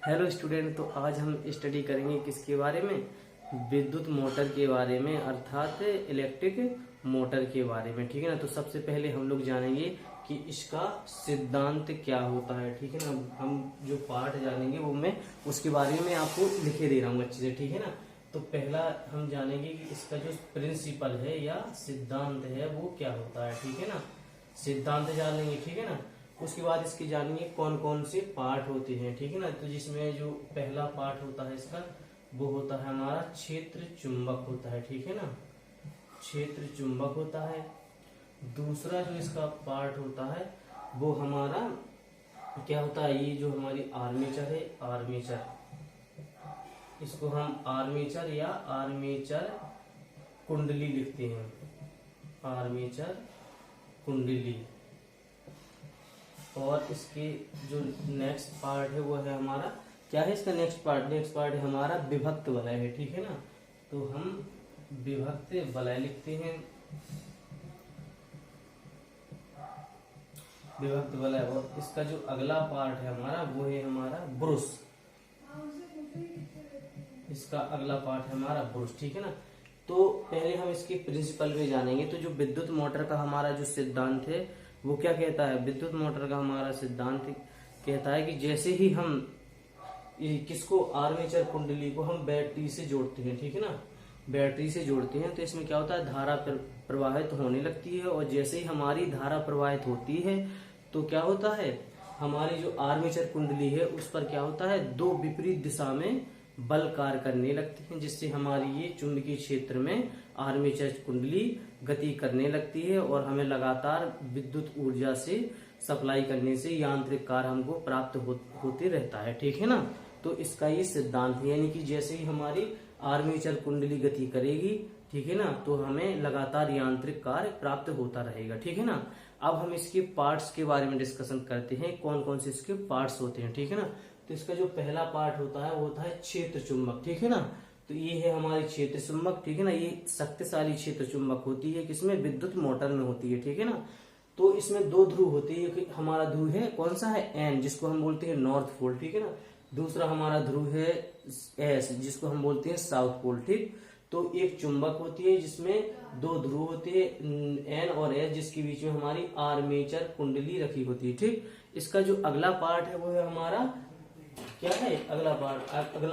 Hello student, तो आज हम स्टडी करेंगे किसके बारे में? विद्युत मोटर के बारे में, अर्थात इलेक्ट्रिक मोटर के बारे में। ठीक है ना। तो सबसे पहले हम लोग जानेंगे कि इसका सिद्धांत क्या होता है। ठीक है ना। हम जो पार्ट जानेंगे वो मैं उसके बारे में आपको लिखे दे रहा हूँ अच्छे से। ठीक है ना। तो पहला हम जानेंगे कि इसका जो प्रिंसिपल है या सिद्धांत है वो क्या होता है। ठीक है ना। सिद्धांत जान लेंगे। ठीक है ना। उसके बाद इसके जानेंगे कौन कौन से पार्ट होते हैं। ठीक है ना। तो जिसमें जो पहला पार्ट होता है इसका वो होता है हमारा क्षेत्र चुंबक होता है। ठीक है ना। क्षेत्र चुंबक होता है। दूसरा जो इसका पार्ट होता है वो हमारा क्या होता है, ये जो हमारी आर्मेचर है, आर्मेचर, इसको हम आर्मेचर या आर्मेचर कुंडली लिखते हैं। आर्मेचर कुंडली। और इसके जो नेक्स्ट पार्ट है वो है हमारा क्या है, इसका नेक्स्ट पार्ट है हमारा विभक्त वलय है। ठीक है ना। तो हम विभक्त वलय लिखते हैं, विभक्त वलय। और इसका जो अगला पार्ट है हमारा वो है हमारा ब्रुश। इसका अगला पार्ट है हमारा ब्रुश। ठीक है ना। तो पहले हम इसके प्रिंसिपल में जानेंगे। तो जो विद्युत मोटर का हमारा जो सिद्धांत है वो क्या कहता है? विद्युत मोटर का हमारा सिद्धांत कहता है कि जैसे ही हम किसको, आर्मेचर कुंडली को हम बैटरी से जोड़ते हैं। ठीक है ना। बैटरी से जोड़ते हैं तो इसमें क्या होता है, धारा प्रवाहित होने लगती है। और जैसे ही हमारी धारा प्रवाहित होती है तो क्या होता है, हमारी जो आर्मेचर कुंडली है उस पर क्या होता है, दो विपरीत दिशा में बल कार्य करने लगते हैं, जिससे हमारी ये चुंबकीय क्षेत्र में आर्मेचर कुंडली गति करने लगती है और हमें लगातार विद्युत ऊर्जा से सप्लाई करने से यांत्रिक कार्य हमको प्राप्त होते रहता है। ठीक है ना। तो इसका ये सिद्धांत है, यानी कि जैसे ही हमारी आर्मेचर कुंडली गति करेगी, ठीक है ना, तो हमें लगातार यांत्रिक कार्य प्राप्त होता रहेगा। ठीक है ना। अब हम इसके पार्ट्स के बारे में डिस्कशन करते हैं, कौन कौन से इसके पार्ट्स होते हैं। ठीक है ना। तो इसका जो पहला पार्ट होता है वो होता है क्षेत्र चुंबक। ठीक है ना। तो ये है हमारी क्षेत्र चुंबक। ठीक है ना। ये शक्तिशाली क्षेत्र चुंबक होती है, किसमें? विद्युत मोटर में होती है। ठीक है ना। तो इसमें दो ध्रुव होते हैं। हमारा ध्रुव है कौन सा है, एन, जिसको हम बोलते हैं नॉर्थ पोल। ठीक है ना। दूसरा हमारा ध्रुव है एस, जिसको हम बोलते हैं साउथ पोल। ठीक। तो एक चुंबक होती है जिसमें दो ध्रुव होते हैं, एन और एस, जिसके बीच में हमारी आर्मेचर कुंडली रखी होती है। ठीक। इसका जो अगला पार्ट है वो है हमारा क्या है, अगला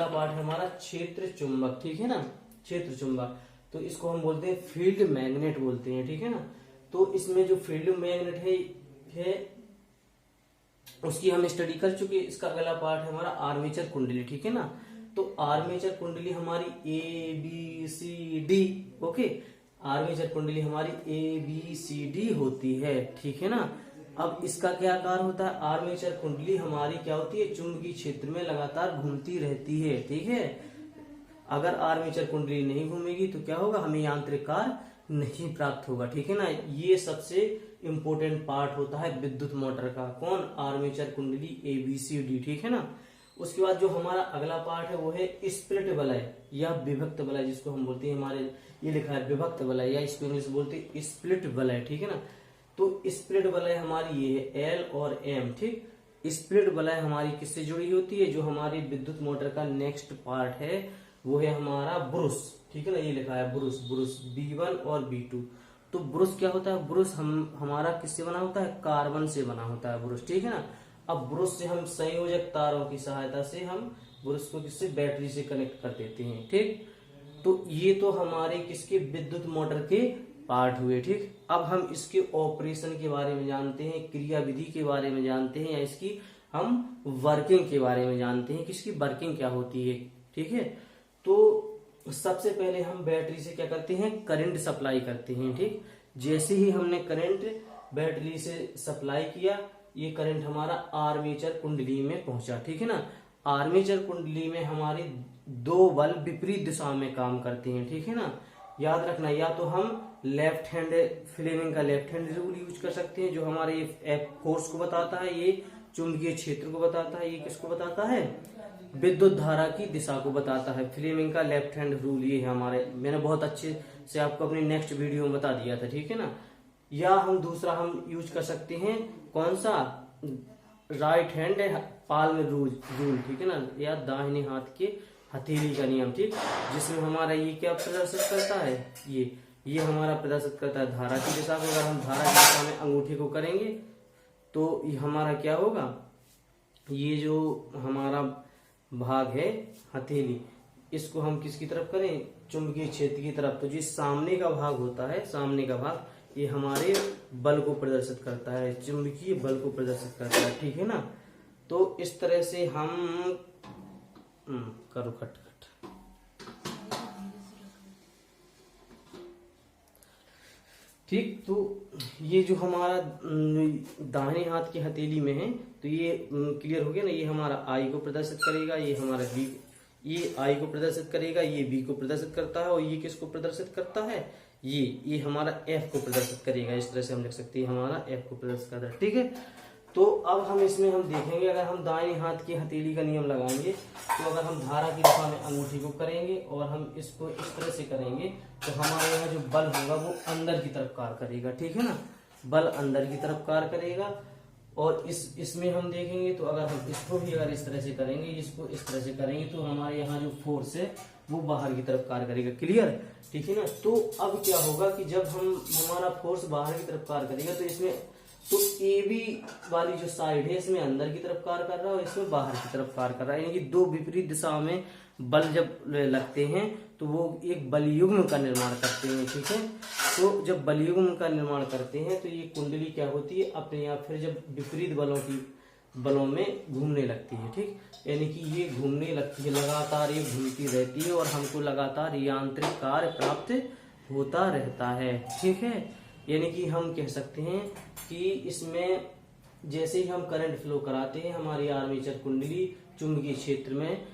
पार्ट है हमारा क्षेत्र चुंबक। ठीक है ना। क्षेत्र चुंबक, तो इसको हम बोलते हैं फील्ड मैग्नेट बोलते हैं। ठीक है ना। तो इसमें जो फील्ड मैग्नेट है उसकी हम स्टडी कर चुके। इसका अगला पार्ट है हमारा आर्मेचर कुंडली। ठीक है ना। तो आर्मेचर कुंडली हमारी A B C D, okay, armature कुंडली हमारी ए बी सी डी होती है। ठीक है ना। अब इसका क्या कार्य होता है, आर्मेचर कुंडली हमारी क्या होती है, चुंबकीय क्षेत्र में लगातार घूमती रहती है। ठीक है। अगर आर्मेचर कुंडली नहीं घूमेगी तो क्या होगा, हमें यांत्रिक कार्य नहीं प्राप्त होगा। ठीक है ना। ये सबसे इंपॉर्टेंट पार्ट होता है विद्युत मोटर का, कौन, आर्मेचर कुंडली ए बी सी डी। ठीक है ना। उसके बाद जो हमारा अगला पार्ट है वो है स्प्लिट वलय या विभक्त वलय, जिसको हम बोलते हैं, हमारे ये लिखा है विभक्त वलय या इसको इंग्लिश बोलते हैं स्प्लिट वलय। ठीक है ना। तो स्प्लिट वलय हमारी ये है एल और एम। ठीक। स्प्लिट वलय हमारी किससे जुड़ी होती है, जो हमारी विद्युत मोटर का नेक्स्ट पार्ट है वो है हमारा ब्रुश। ठीक है ना। ये लिखा है ब्रुश, B1 और B2। तो ब्रुश क्या होता है, ब्रुश हमारा किससे बना होता है, कार्बन से बना होता है ब्रुश। ठीक है ना। अब ब्रुश से हम संयोजक तारों की सहायता से हम ब्रुश को किससे, बैटरी से कनेक्ट कर देते हैं। ठीक। तो ये तो हमारे किसके, विद्युत मोटर के पार्ट हुए। ठीक। अब हम इसके ऑपरेशन के बारे में जानते हैं, क्रिया विधि के बारे में जानते हैं, या इसकी हम वर्किंग के बारे में जानते हैं, किसकी वर्किंग क्या होती है। ठीक है। तो सबसे पहले हम बैटरी से क्या करते हैं, करंट सप्लाई करते हैं। ठीक। जैसे ही हमने करंट बैटरी से सप्लाई किया, ये करंट हमारा आर्मेचर कुंडली में पहुंचा। ठीक है ना। आर्मेचर कुंडली में हमारी दो बल विपरीत दिशा में काम करते हैं। ठीक है ना। याद रखना, या तो हम लेफ्ट हैंड, फ्लेमिंग का लेफ्ट हैंड रूल यूज कर सकते हैं, जो हमारे फोर्स को बताता है, ये चुंबकीय क्षेत्र को बताता है, ये किसको बताता है, विद्युत धारा की दिशा को बताता है। फ्लेमिंग का लेफ्ट हैंड रूल ये है हमारे, मैंने बहुत अच्छे से आपको अपनी नेक्स्ट वीडियो में बता दिया था। ठीक है ना। या हम दूसरा हम यूज कर सकते हैं, कौन सा, राइट हैंड पाल में रूल, ठीक है ना, या दाहिने हाथ के हथेली का नियम, ठीक, जिसमें हमारा ये क्या प्रदर्शित करता है, ये हमारा प्रदर्शित करता है धारा की दिशा को। अगर हम धारा की दिशा में अंगूठे को करेंगे तो ये हमारा क्या होगा, ये जो हमारा भाग है हथेली, इसको हम किसकी तरफ करें, चुंबकीय क्षेत्र की तरफ। तो जो सामने का भाग होता है, सामने का भाग, ये हमारे बल को प्रदर्शित करता है, चुंबकीय बल को प्रदर्शित करता है, ठीक है ना। तो इस तरह से हम करो कट। ठीक, तो ये जो हमारा दाहिने हाथ की हथेली में है, तो ये क्लियर हो गया ना, ये हमारा आई को प्रदर्शित करेगा, ये हमारा बी, ये आई को प्रदर्शित करेगा, ये बी को प्रदर्शित करता है, और ये किसको प्रदर्शित करता है, ये हमारा एफ को प्रदर्शित करेगा। इस तरह से हम लिख सकते हैं हमारा एफ को प्रदर्शित करता है, ठीक है। तो अब हम इसमें हम देखेंगे, अगर हम दाहिने हाथ की हथेली का नियम लगाएंगे, तो अगर हम धारा की दिशा में अंगूठी को करेंगे और हम इसको इस तरह से करेंगे, तो हमारे यहाँ जो बल होगा वो अंदर की तरफ कार्य करेगा, ठीक है ना, बल अंदर की तरफ कार्य करेगा। और इसमें हम देखेंगे, तो अगर हम इसको भी अगर इस तरह से करेंगे, इसको इस तरह से करेंगे, तो हमारे यहाँ जो फोर्स है वो बाहर की तरफ कार्य करेगा, क्लियर, ठीक है ना। तो अब क्या होगा कि जब हमारा फोर्स बाहर की तरफ कार्य करेगा, तो इसमें तो ए बी वाली जो साइड है इसमें अंदर की तरफ कार्य कर रहा है और इसमें बाहर की तरफ कार्य कर रहा है, यानी कि दो विपरीत दिशाओं में बल जब लगते हैं तो वो एक बलयुग्म का निर्माण करते हैं, ठीक है। तो जब बलयुग्म का निर्माण करते हैं तो ये कुंडली क्या होती है, अपने आप फिर जब विपरीत बलों में घूमने लगती है, ठीक, यानी कि ये घूमने लगती है, लगातार ये घूमती रहती है और हमको लगातार यांत्रिक कार्य प्राप्त होता रहता है, ठीक है। यानी कि हम कह सकते हैं कि इसमें जैसे ही हम करंट फ्लो कराते हैं, हमारी आर्मेचर कुंडली चुंबकीय क्षेत्र में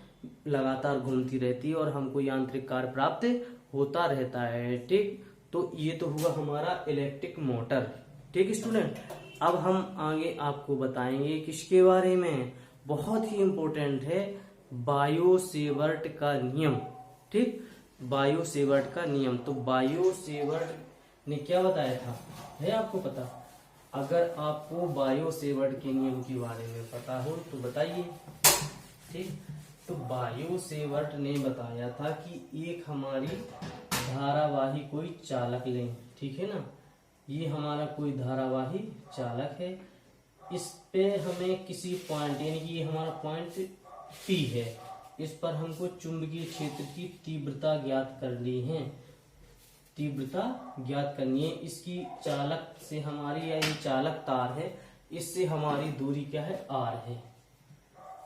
लगातार घूमती रहती है और हमको यांत्रिक कार्य प्राप्त होता रहता है, ठीक। तो ये तो हुआ हमारा इलेक्ट्रिक मोटर, ठीक स्टूडेंट। अब हम आगे आपको बताएंगे किसके बारे में, बहुत ही इंपॉर्टेंट है, बायो-सेवर्ट का नियम, ठीक, बायो-सेवर्ट का नियम। तो बायो-सेवर्ट ने क्या बताया था, है आपको पता? अगर आपको बायो-सेवर्ट के नियम के बारे में पता हो तो बताइए, ठीक। तो बायो-सेवर्ट ने बताया था कि एक हमारी धारावाही कोई चालक लें, ठीक है ना, ये हमारा कोई धारावाही चालक है, इस पे हमें किसी पॉइंट, यानी कि ये हमारा पॉइंट P है, इस पर हमको चुंबकीय क्षेत्र की तीव्रता ज्ञात करनी है, तीव्रता ज्ञात करनी है। इसकी चालक से हमारी, या ये चालक तार है, इससे हमारी दूरी क्या है, R है।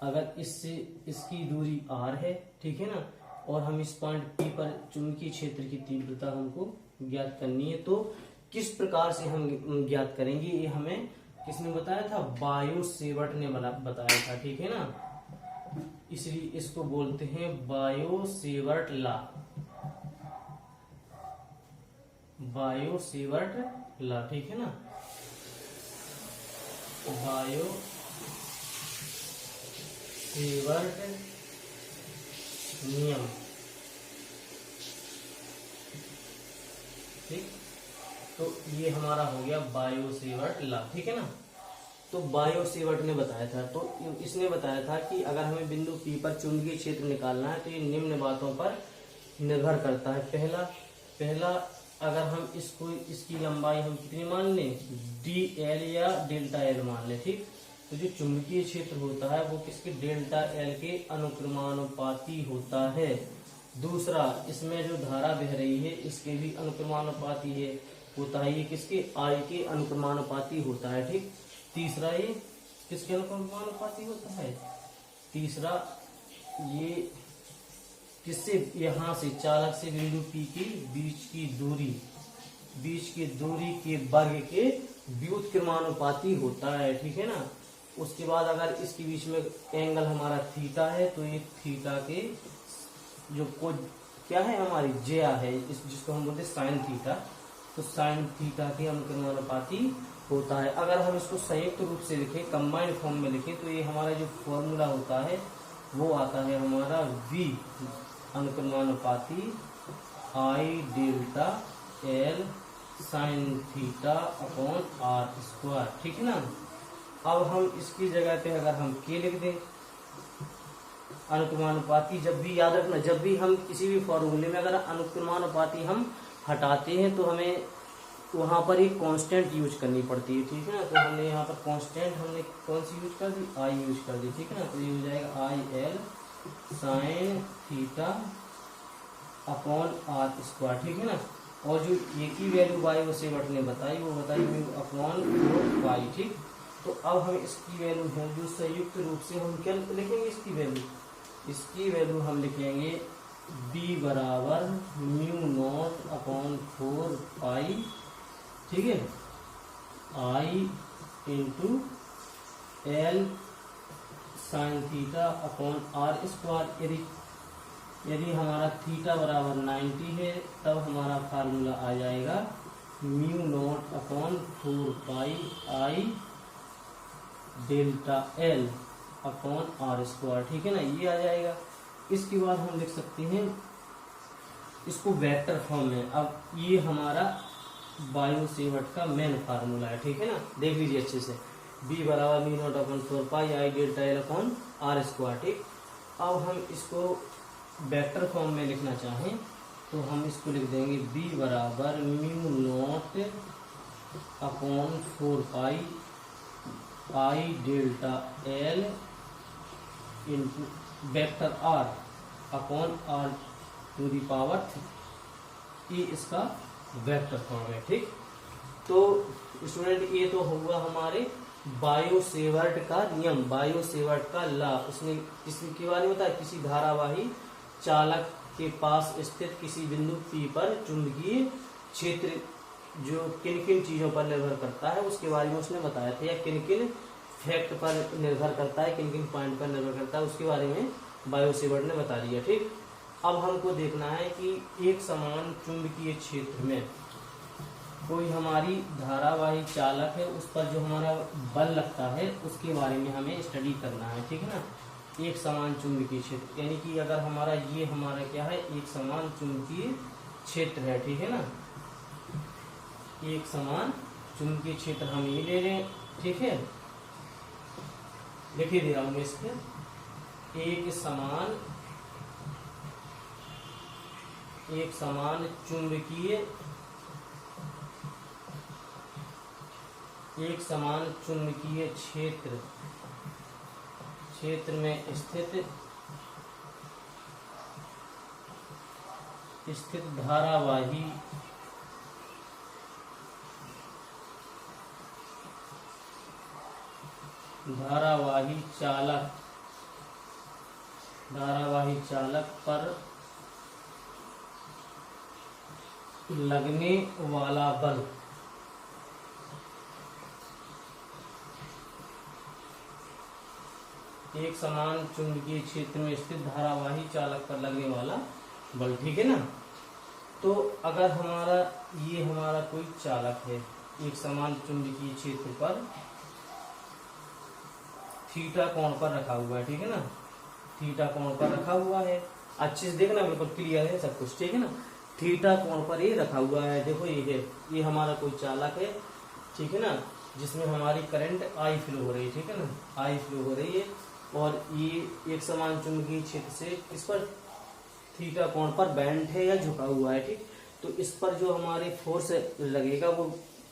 अगर इससे इसकी दूरी R है, ठीक है ना, और हम इस पॉइंट P पर चुंबकीय क्षेत्र की तीव्रता हमको ज्ञात करनी है, तो किस प्रकार से हम ज्ञात करेंगे, ये हमें किसने बताया था, बायो-सेवर्ट ने बताया था, ठीक है ना। इसलिए इसको बोलते हैं बायो-सेवर्ट लॉ, बायो-सेवर्ट लॉ, ठीक है ना, बायो-सेवर्ट नियम, ठीक। तो ये हमारा हो गया बायो-सेवर्ट लॉ, ठीक है ना। तो बायो-सेवर्ट ने बताया था, तो इसने बताया था कि अगर हमें बिंदु P पर चुंबकीय क्षेत्र निकालना है तो ये निम्न बातों पर निर्भर करता है। पहला अगर हम इसकी लंबाई हम कितनी मान लें, dl या डेल्टा L मान लें, ठीक। तो जो चुंबकीय क्षेत्र होता है वो किसके, डेल्टा L के अनुक्रमानुपाती होता है। दूसरा, इसमें जो धारा बह रही है इसके भी अनुक्रमानुपाती होता है, ये किसके, I के अनुक्रमानुपाती होता है, ठीक। तीसरा, ये किसके अनुक्रमानुपाती होता है, तीसरा ये किससे, यहाँ से चालक से बिंदु P की बीच की दूरी के वर्ग के व्युत्क्रमानुपाती होता है, ठीक है ना। उसके बाद अगर इसके बीच में एंगल हमारा थीटा है, तो ये थीटा के जो को क्या है हमारी ज्या है, जिसको हम बोलते हैं साइन थीटा, तो साइन थीटा के अनुक्रमानुपाती होता है। अगर हम इसको संयुक्त रूप से लिखें, कंबाइंड फॉर्म में लिखें, तो ये हमारा जो फॉर्मूला होता है वो आता है हमारा V अनुक्रमानुपाती I delta L sign theta upon R square, ठीक है ना। अब हम इसकी जगह पे अगर हम के लिख दें, अनुक्रमानुपाती, जब भी याद रखना, जब भी हम किसी भी फॉर्मूले में अगर अनुक्रमानुपाती हम हटाते हैं तो हमें वहां पर एक कांस्टेंट यूज करनी पड़ती है, ठीक है ना। तो हमने यहाँ पर कांस्टेंट हमने कौन सी यूज कर दी, आई यूज कर दी, ठीक है ना। तो ये हो जाएगा I L sine theta upon R square, ठीक है ना। और जो एक ही वैल्यू बायो सेवर्ट ने बताई वो बताई अपॉन 4 पाई, ठीक। तो अब हम इसकी वैल्यू है जो संयुक्त रूप से हम क्या लिखेंगे, इसकी वैल्यू हम लिखेंगे b बराबर म्यू नॉट अपॉन 4 पाई, ठीक है, I into L sine theta upon R square. यदि हमारा थीटा बराबर 90 है तब हमारा फार्मूला आ जाएगा mu naught upon 4 pi I delta L upon R square, ठीक है ना, ये आ जाएगा। इसके बाद हम लिख सकते हैं इसको वेक्टर फॉर्म में। अब ये हमारा बायो सेवर्ट का मेन फार्मूला है, ठीक है ना, देख लीजिए अच्छे से, b बराबर mu naught upon 4 pi I delta L upon R square, ठीक। अब हम इसको वेक्टर फॉर्म में लिखना चाहें तो हम इसको लिख देंगे b बराबर mu naught upon 4 pi I delta L into vector r upon r to the power, ये इसका वेक्टर फॉर्म है, ठीक। तो स्टूडेंट ये तो हुआ हमारे बायो सेवर्ट का नियम, बायो सेवर्ट का लॉ। उसने किसके बारे में बताया, किसी धारावाही चालक के पास स्थित किसी बिंदु P पर चुंबकीय क्षेत्र जो किन किन चीजों पर निर्भर करता है उसके बारे में उसने बताया था, या किन किन फैक्ट पर निर्भर करता है, किन किन पॉइंट पर निर्भर करता है, उसके बारे में बायो सेवर्ट ने बता दिया, ठीक। अब हमको देखना है कि एक समान चुंबकीय क्षेत्र में कोई हमारी धारावाही चालक है, उस पर जो हमारा बल लगता है उसके बारे में हमें स्टडी करना है, ठीक है ना। एक समान चुंबकीय क्षेत्र यानी कि अगर हमारा ये हमारा क्या है, एक समान चुंबकीय क्षेत्र है, ठीक है ना, एक समान चुंबकीय क्षेत्र हम ये ले रहे हैं, ठीक है। लिखिए दे रहा हूं मैं इसके, एक समान चुंबकीय क्षेत्र में स्थित धारावाही चालक पर लगने वाला बल एक समान चुंबकीय क्षेत्र में स्थित धारावाही चालक पर लगने वाला बल, ठीक है ना। तो अगर हमारा कोई चालक है एक समान चुंबकीय क्षेत्र पर थीटा कोण पर रखा हुआ है, ठीक है ना, थीटा कोण पर रखा हुआ है, अच्छे से देखना, बिल्कुल क्लियर है सब कुछ, ठीक है ना। थीटा कोण पर ये रखा हुआ है, देखो ये हमारा कोई चालक है, ठीक है ना, जिसमें हमारी करंट आई फ्लो हो रही है, ठीक है ना, आई फ्लो हो रही है, और ये एक समान चुंबकीय क्षेत्र से इस पर थीटा कोण पर बेंड है या झुका हुआ है, ठीक। तो इस पर जो हमारे फोर्स लगेगा वो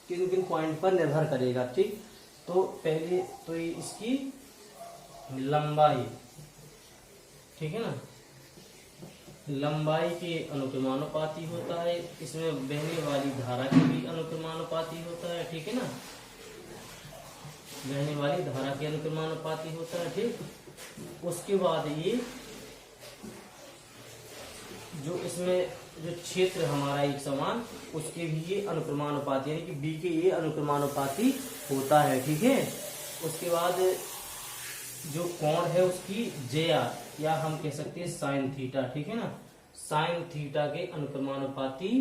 किन किन पॉइंट पर निर्भर करेगा, ठीक। तो पहले तो ये इसकी लंबाई, ठीक है ना, लंबाई के अनुक्रमानुपाती होता है, इसमें बहने वाली धारा के भी अनुक्रमानुपाती होता है, ठीक है ना, बहने वाली धारा के अनुक्रमानुपाती होता है, ठीक। उसके बाद ये जो इसमें जो क्षेत्र हमारा एक समान उसके भी ये अनुक्रमानुपाती यानी कि बी के ये अनुक्रमानुपाती होता है, ठीक है। उसके बाद जो कोण है उसकी जे आर या हम कह सकते हैं साइन थीटा, ठीक है ना, साइन थीटा के अनुक्रमानुपाती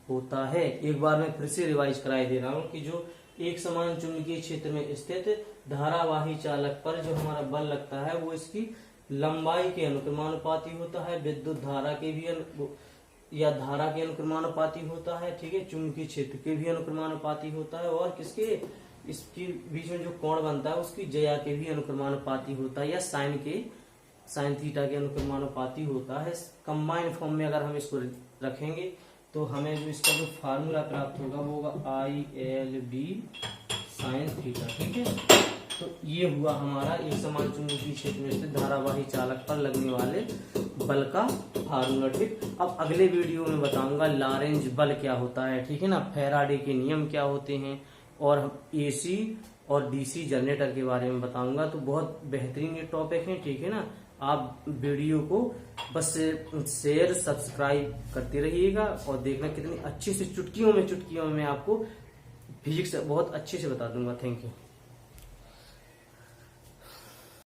होता है। एक बार मैं फिर से रिवाइज कराई दे रहा हूँ कि जो एक समान चुंबकीय क्षेत्र में स्थित धारावाही चालक पर जो हमारा बल लगता है वो इसकी लंबाई के अनुक्रमानुपाती होता है, विद्युत धारा के भी या धारा के अनुक्रमानुपाती होता है, ठीक है, चुंबकीय क्षेत्र के भी अनुक्रमानुपाती होता है, और किसके इसके बीच में जो कोण बनता है उसकी ज्या के भी अनुक्रमानुपाती होता है, या साइन थीटा के अनुक्रमानुपाती होता है। कंबाइन फॉर्म में अगर हम इसको रखेंगे तो हमें जो इसका जो फार्मूला प्राप्त होगा वो होगा ILB साइन थीटा। ठीक है, तो ये हुआ हमारा एक समान चुंबकीय क्षेत्र में स्थित धारावाही चालक पर लगने वाले बल का फार्मूला। ठीक, अब अगले वीडियो में बताऊंगा लॉरेंज बल क्या होता है। ठीक है ना, फैराडे के नियम क्या होते हैं, और AC और DC जनरेटर के बारे में बताऊंगा। तो बहुत बेहतरीन ये टॉपिक है। ठीक है ना, आप वीडियो को बस शेयर सब्सक्राइब करते रहिएगा और देखना कितनी अच्छी से चुटकियों में आपको फिजिक्स बहुत अच्छे से बता दूंगा। Thank you.